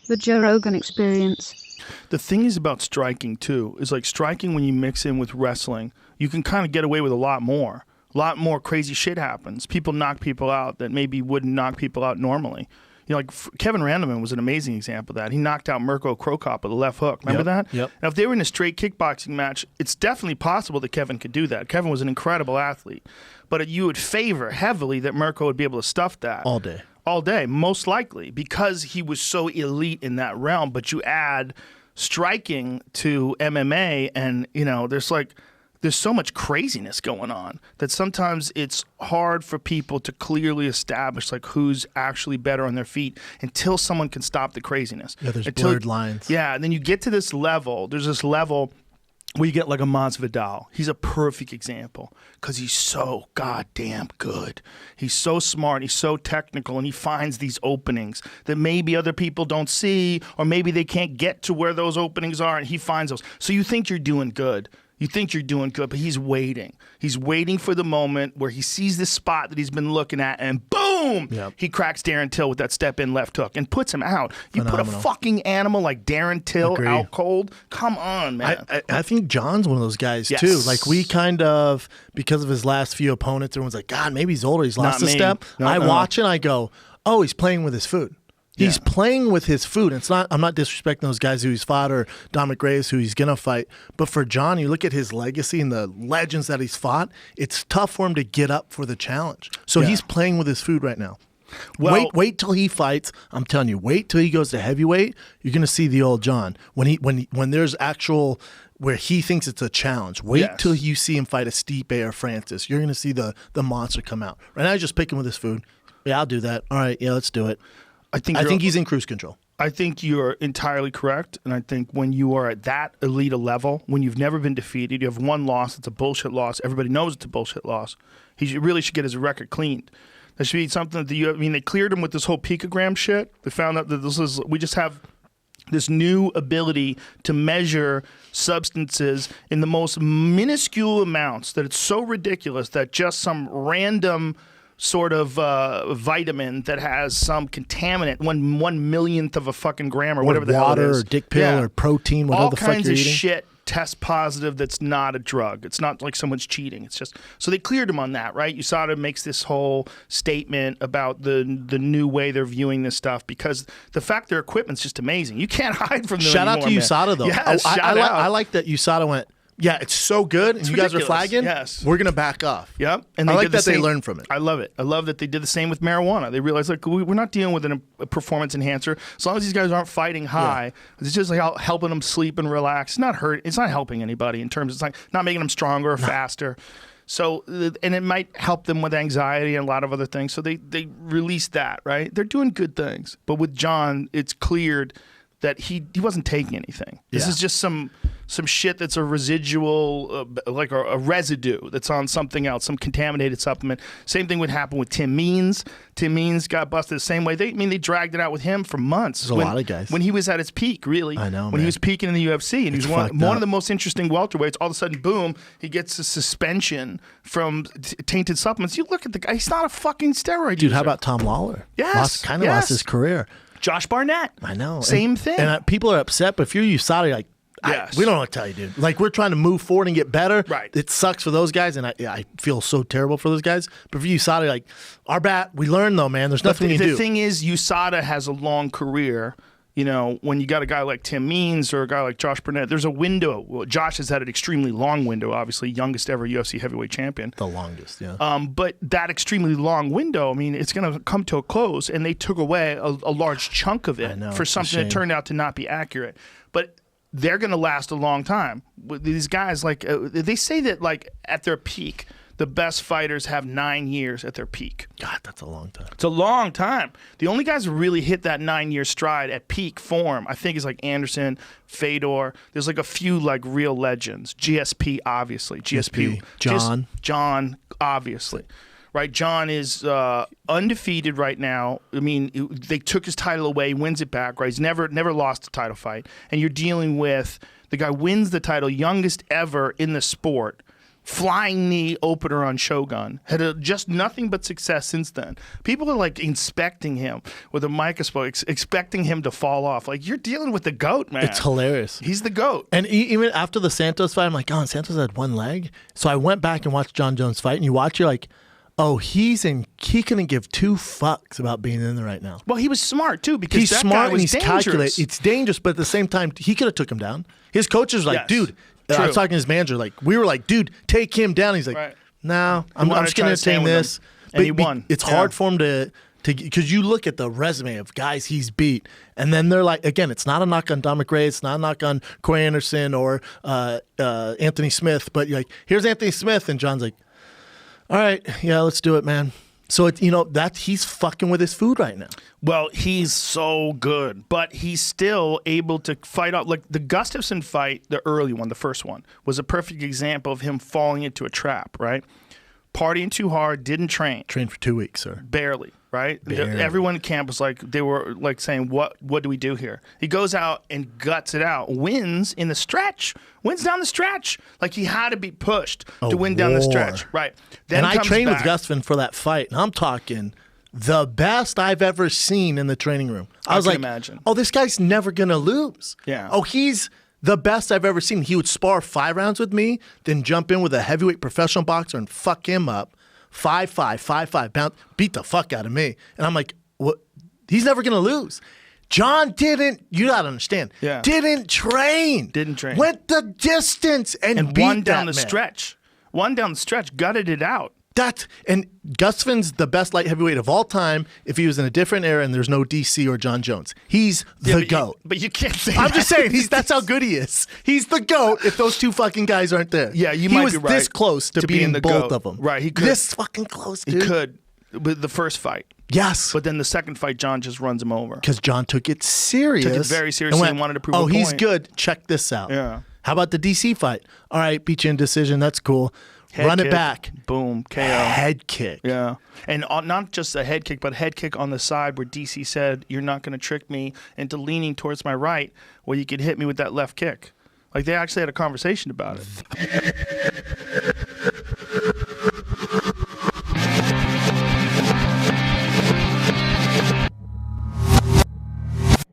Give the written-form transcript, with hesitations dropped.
The Joe Rogan Experience. The thing is about striking, too, is like striking when you mix in with wrestling, you can kind of get away with a lot more. A lot more crazy shit happens. People knock people out that maybe wouldn't knock people out normally. You know, like Kevin Randleman was an amazing example of that. He knocked out Mirko Krokop with a left hook. Remember that? Yep. Now, if they were in a straight kickboxing match, it's definitely possible that Kevin could do that. Kevin was an incredible athlete. But you would favor heavily that Mirko would be able to stuff that. All day. All day, most likely, because he was so elite in that realm. But you add striking to MMA, and, you know, there's so much craziness going on that sometimes it's hard for people to clearly establish like who's actually better on their feet until someone can stop the craziness. Yeah, there's blurred lines. Yeah, and then you get to this level. There's this level where you get like a Masvidal. He's a perfect example because he's so goddamn good. He's so smart. He's so technical, and he finds these openings that maybe other people don't see, or maybe they can't get to where those openings are, and he finds those. So you think you're doing good. You think you're doing good, but he's waiting. He's waiting for the moment where he sees this spot that he's been looking at, and boom, he cracks Darren Till with that step-in left hook and puts him out. You put a fucking animal like Darren Till out cold? Come on, man. I think John's one of those guys, too. Like, we kind of, because of his last few opponents, everyone's like, God, maybe he's older. He's lost a step. I watch and I go, oh, he's playing with his food. He's playing with his food. It's not. I'm not disrespecting those guys who he's fought or Dominic Reyes who he's gonna fight. But for John, you look at his legacy and the legends that he's fought. It's tough for him to get up for the challenge. So he's playing with his food right now. Well, wait till he fights. I'm telling you, wait till he goes to heavyweight. You're gonna see the old John when there's actual where he thinks it's a challenge. Wait till you see him fight a Stipe or Francis. You're gonna see the monster come out. Right now, he's just picking with his food. Yeah, I'll do that. All right, yeah, let's do it. I think he's in cruise control. I think you're entirely correct, and I think when you are at that elite a level, when you've never been defeated, you have one loss, it's a bullshit loss, everybody knows it's a bullshit loss, he really should get his record cleaned. That should be something that they cleared him with this whole picogram shit. They found out that we just have this new ability to measure substances in the most minuscule amounts that it's so ridiculous that just some random sort of vitamin that has some contaminant, one millionth of a fucking gram or whatever the hell it is. Water or dick pill or protein, whatever the fuck you're eating. All kinds of shit test positive that's not a drug. It's not like someone's cheating. It's just, so they cleared him on that, right? USADA makes this whole statement about the new way they're viewing this stuff because the fact their equipment's just amazing. You can't hide from them Shout anymore, out to USADA, though. Yes, I like that USADA went, yeah, it's so good, and it's you ridiculous. guys are flagging, we're going to back off. Yep. And I like that they learned from it. I love it. I love that they did the same with marijuana. They realized, like, we're not dealing with a performance enhancer. As long as these guys aren't fighting high, it's just like helping them sleep and relax. It's not helping anybody in terms, it's like not making them stronger or faster. So, and it might help them with anxiety and a lot of other things. So they released that, right? They're doing good things. But with John, it's cleared that he wasn't taking anything. This is just some shit that's a residual, like a residue that's on something else, some contaminated supplement. Same thing would happen with Tim Means. Tim Means got busted the same way. They dragged it out with him for months. There's a lot of guys. When he was at his peak, really. I know, When he was peaking in the UFC, and he was one of the most interesting welterweights. All of a sudden, boom, he gets a suspension from tainted supplements. You look at the guy, he's not a fucking steroid user. Dude, how about Tom Lawler? Yes. Lost his career. Josh Barnett. I know. Same thing. And people are upset, but if you're USADA, you're like, we don't know what to tell you, dude. Like, we're trying to move forward and get better. Right. It sucks for those guys, and I feel so terrible for those guys. But for USADA, like, our bat, we learned, though, man. There's nothing you can do. The thing is, USADA has a long career. You know, when you got a guy like Tim Means or a guy like Josh Burnett, there's a window. Well, Josh has had an extremely long window, obviously, youngest ever UFC heavyweight champion. The longest, yeah. But that extremely long window, I mean, it's going to come to a close, and they took away a large chunk of it for something that turned out to not be accurate. But they're going to last a long time. These guys, like, they say that, like, at their peak, the best fighters have 9 years at their peak. God, that's a long time. It's a long time. The only guys who really hit that 9-year stride at peak form, I think, is like Anderson, Fedor. There's like a few like real legends. GSP, obviously. GSP. John, obviously. Right? John is undefeated right now. I mean, they took his title away, he wins it back, right? He's never lost a title fight. And you're dealing with the guy wins the title, youngest ever in the sport, flying knee opener on Shogun. Had just nothing but success since then. People are like inspecting him with a microscope, expecting him to fall off. Like, you're dealing with the GOAT, man. It's hilarious. He's the GOAT. And even after the Santos fight, I'm like, oh, Santos had one leg. So I went back and watched John Jones fight, and you watch, you're like, oh, he couldn't give two fucks about being in there right now. Well, he was smart too, because he's that smart guy was and he's dangerous. calculated. It's dangerous, but at the same time, he could have took him down. His coaches were like, dude, I was talking to his manager, like, we were like, dude, take him down. He's like, no, I'm just going to entertain this. And he won. It's hard for him to because you look at the resume of guys he's beat, and then they're like, again, it's not a knock on Don McRae, it's not a knock on Corey Anderson or Anthony Smith, but you're like, here's Anthony Smith, and John's like, all right, yeah, let's do it, man. So it's, that he's fucking with his food right now. Well, he's so good, but he's still able to fight out. Like the Gustafsson fight, the early one, the first one, was a perfect example of him falling into a trap, right? Partying too hard, didn't train. Trained for 2 weeks, sir. Barely, right? Barely. Everyone in camp was like, they were like saying, what do we do here? He goes out and guts it out, wins in the stretch, wins down the stretch. Like he had to be pushed to win down the stretch, right? Then and I trained with Gustafsson for that fight, and I'm talking the best I've ever seen in the training room. I was like, imagine. Oh, this guy's never going to lose. Yeah. Oh, he's the best I've ever seen. He would spar 5 rounds with me, then jump in with a heavyweight professional boxer and fuck him up. 5-5, 5-5, bounce, beat the fuck out of me. And I'm like, what? He's never going to lose. John didn't, you got to understand, didn't train. Went the distance and beat won down that the man. stretch. Won down the stretch, gutted it out. And Gustafsson's the best light heavyweight of all time if he was in a different era and there's no DC or John Jones. He's the GOAT. But you can't say I'm just saying, that's how good he is. He's the GOAT if those two fucking guys aren't there. Yeah, he might was be right. This close to being the both GOAT. of them. Right, he could. This fucking close, dude. He could with the first fight. Yes. But then the second fight, John just runs him over. Because John took it serious. Took it very seriously and wanted to prove a point. He's good. Check this out. Yeah. How about the DC fight? All right, beat you in decision. That's cool. Run it back. Boom. KO. Head kick. Yeah. And not just a head kick, but head kick on the side where DC said, you're not going to trick me into leaning towards my right where you could hit me with that left kick. Like, they actually had a conversation about it.